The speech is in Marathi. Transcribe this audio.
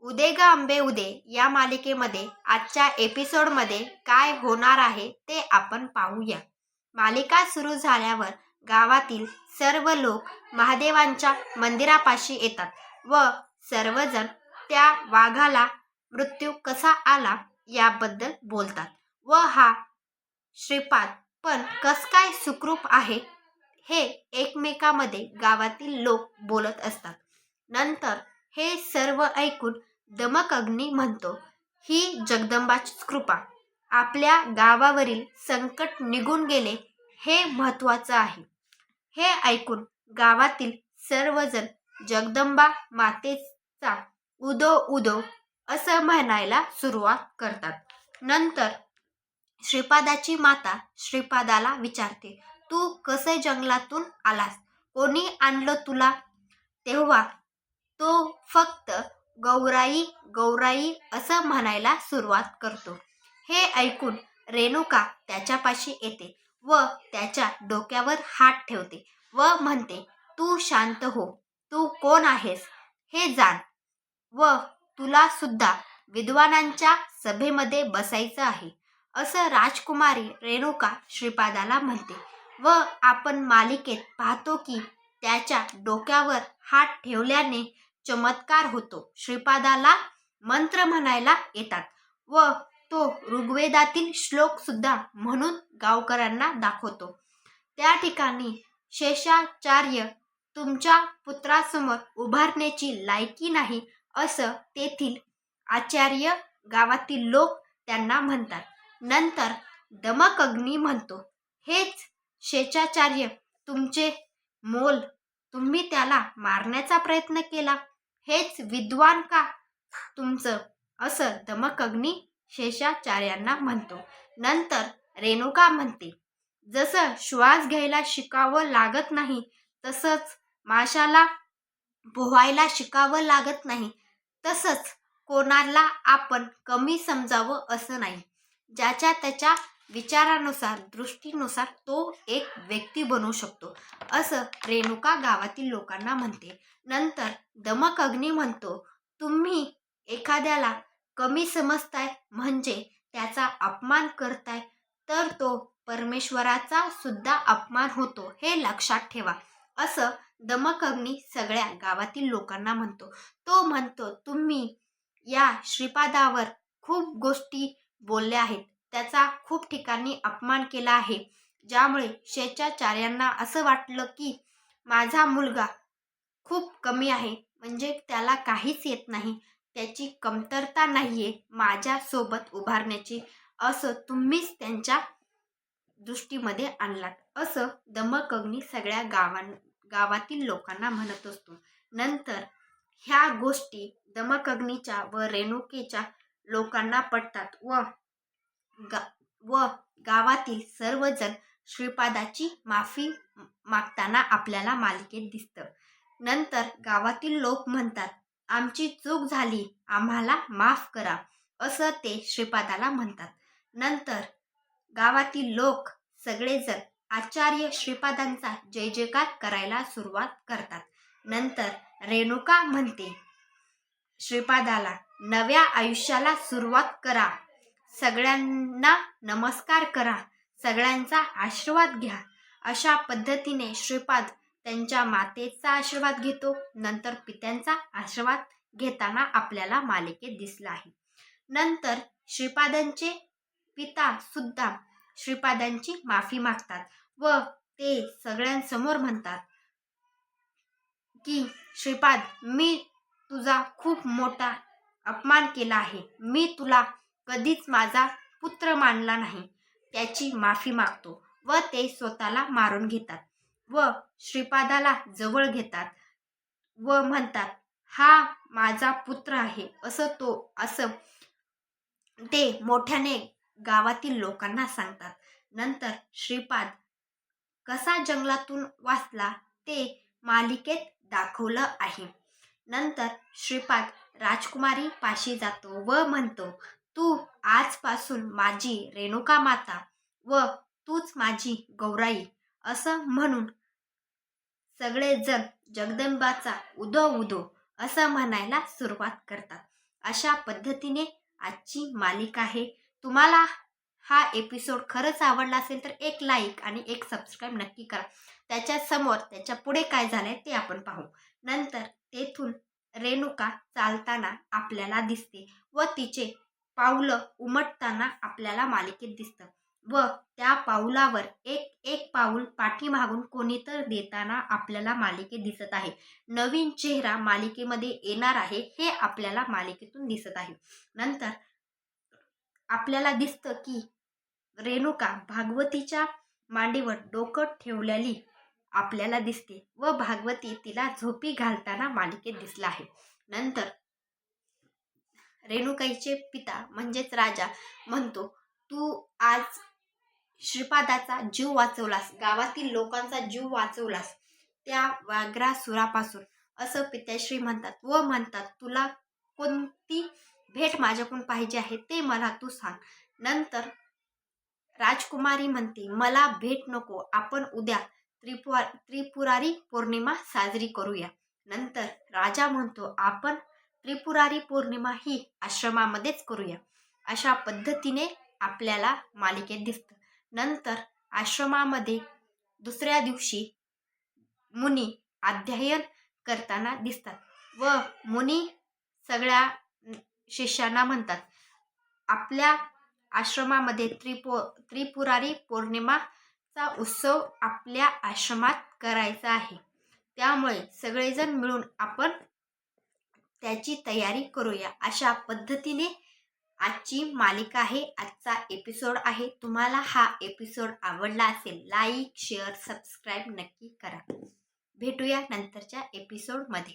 उदे ग आंबे उदे या मालिकेमध्ये आजच्या एपिसोडमध्ये काय होणार आहे ते आपण पाहूया. मालिका सुरू झाल्यावर गावातील सर्व लोक महादेवांच्या मंदिरापाशी येतात व सर्वजण त्या वाघाला मृत्यू कसा आला याबद्दल बोलतात व हा श्रीपाद पण कस काय सुखरूप आहे हे एकमेकामध्ये गावातील लोक बोलत असतात. नंतर हे सर्व ऐकून दमक अग्नी म्हणतो, ही जगदंबाचीच कृपा. आपल्या गावावरील संकट निघून गेले हे महत्वाचं आहे. हे ऐकून गावातील सर्वजण जगदंबा मातेचा उदो उदो असं म्हणायला सुरुवात करतात. नंतर श्रीपादाची माता श्रीपादाला विचारते, तू कसे जंगलातून आलास? कोणी आणलं तुला? तेव्हा तो फक्त गौराई गौराई असं म्हणायला सुरुवात करतो. हे ऐकून रेणुका त्याच्यापाशी येते व त्याच्या डोक्यावर हात ठेवते व म्हणते, तू शांत हो. तू कोण आहेस हे जाण व तुला सुद्धा विद्वानांच्या सभेमध्ये बसायचं आहे, असं राजकुमारी रेणुका श्रीपादाला म्हणते. व आपण मालिकेत पाहतो की त्याच्या डोक्यावर हात ठेवल्याने चमत्कार होतो. श्रीपादाला मंत्र म्हणायला येतात व तो ऋग्वेदातील श्लोक सुद्धा म्हणून गावकऱ्यांना दाखवतो. त्या ठिकाणी शेषाचार्य तुमच्या पुत्रासमोर उभारण्याची लायकी नाही असं तेथील आचार्य गावातील लोक त्यांना म्हणतात. नंतर दमक अग्नी म्हणतो, हेच शेषाचार्य तुमचे मोल, तुम्ही त्याला मारण्याचा प्रयत्न केला, हेच विद्वान का तुमचं, असं दमक अग्नी शेषाचार्यांना म्हणतो. नंतर रेणुका म्हणते, जसं श्वास घ्यायला शिकावं लागत नाही तसंच माशाला पोहायला शिकावं लागत नाही, तसंच कोणाला आपण कमी समजावं असं नाही. ज्याच्या त्याच्या विचारानुसार दृष्टीनुसार तो एक व्यक्ती बनू शकतो, असं रेणुका गावातील लोकांना म्हणते. नंतर दमक अग्नी म्हणतो, तुम्ही एखाद्याला कमी समजताय म्हणजे त्याचा अपमान करताय, तर तो परमेश्वराचा सुद्धा अपमान होतो हे लक्षात ठेवा, असं दमक अग्नी सगळ्या गावातील लोकांना म्हणतो. तो म्हणतो, तुम्ही या श्रीपादावर खूप गोष्टी बोलल्या आहेत, त्याचा खूप ठिकाणी अपमान केला आहे, ज्यामुळे शेषाचार्यांना असं वाटलं की माझा मुलगा खूप कमी आहे, म्हणजे त्याला काहीच येत नाही, त्याची कमतरता नाहीये माझ्यासोबत उभारण्याची, असं तुम्हीच त्यांच्या दृष्टीमध्ये आणलात, असं दमक अग्नी सगळ्या गावातील लोकांना म्हणत असतो. नंतर ह्या गोष्टी दमक अग्नीच्या व रेणुकेच्या लोकांना पटतात व गावातील सर्वजण श्रीपादाची माफी मागताना आपल्याला मालिकेत दिसतं. नंतर गावातील लोक म्हणतात, आमची चूक झाली, आम्हाला माफ करा, असं ते श्रीपादाला म्हणतात. नंतर गावातील लोक सगळेजण आचार्य श्रीपादांचा जय जयकार करायला सुरुवात करतात. नंतर रेणुका म्हणते श्रीपादाला, नव्या आयुष्याला सुरुवात करा, सगळ्यांना नमस्कार करा, सगळ्यांचा आशीर्वाद घ्या. अशा पद्धतीने श्रीपाद त्यांच्या मातेचा आशीर्वाद घेतो. नंतर पित्यांचा आशीर्वाद घेताना आपल्याला मालिकेत दिसला आहे. नंतर श्रीपादांचे पिता सुद्धा श्रीपादांची माफी मागतात व ते सगळ्यांसमोर म्हणतात की श्रीपाद, मी तुझा खूप मोठा अपमान केला आहे, मी तुला कधीच माझा पुत्र मानला नाही, त्याची माफी मागतो. व ते स्वतःला मारून घेतात व श्रीपादाला जवळ घेतात व म्हणतात, हा माझा पुत्र आहे, असं ते मोठ्याने गावातील लोकांना सांगतात. नंतर श्रीपाद कसा जंगलातून वाचला ते मालिकेत दाखवलं आहे. नंतर श्रीपाद राजकुमारी पाशी जातो व म्हणतो, तू आजपासून माझी रेणुका माता व तूच माझी गौराई, असं म्हणून सगळेजण जगदंबाचा उदो उदो असं म्हणायला सुरुवात करतात. अशा पद्धतीने आजची मालिका आहे. तुम्हाला हा एपिसोड खरंच आवडला असेल तर एक लाईक आणि एक सबस्क्राईब नक्की करा. त्याच्यासमोर त्याच्या पुढे काय झालंय ते आपण पाहू. नंतर तेथून रेणुका चालताना आपल्याला दिसते व तिचे पावलं उमटताना आपल्याला मालिकेत दिसतं व त्या पाऊलावर एक एक पाऊल पाठीमागून कोणीतर देताना आपल्याला मालिकेत दिसत आहे. नवीन चेहरा मालिकेमध्ये येणार आहे हे आपल्याला मालिकेतून दिसत आहे. नंतर आपल्याला दिसतं की रेणुका भागवतीच्या मांडीवर डोकं ठेवलेली आपल्याला दिसते व भागवती तिला झोपी घालताना मालिकेत दिसला आहे. नंतर रेणुकाईचे पिता म्हणजेच राजा म्हणतो, तू आज श्रीपादाचा जीव वाचवलास, गावातील लोकांचा जीव वाचवलास त्या वाघ्रासुरापासून, असं पित्याश्री म्हणतात व म्हणतात तुला कोणती भेट माझ्याकडून पाहिजे आहे ते मला तू सांग. नंतर राजकुमारी म्हणते मला भेट नको, आपण उद्या त्रिपुरारी पौर्णिमा साजरी करूया. नंतर राजा म्हणतो आपण त्रिपुरारी पौर्णिमा ही आश्रमामध्येच करूया. अशा पद्धतीने आपल्याला मालिकेत दिसतं. नंतर आश्रमामध्ये दुसऱ्या दिवशी मुनी अध्ययन करताना दिसतात व मुनी सगळ्या शिष्यांना म्हणतात आपल्या आश्रमामध्ये त्रिपुरारी पौर्णिमाचा उत्सव आपल्या आश्रमात करायचा आहे. त्यामुळे सगळेजण मिळून आपण त्याची तयारी करूया. अशा पद्धतीने आजची मालिका आहे, आजचा एपिसोड आहे. तुम्हाला हा एपिसोड आवडला असेल लाईक शेअर सबस्क्राईब नक्की करा. भेटूया नंतरच्या एपिसोडमध्ये.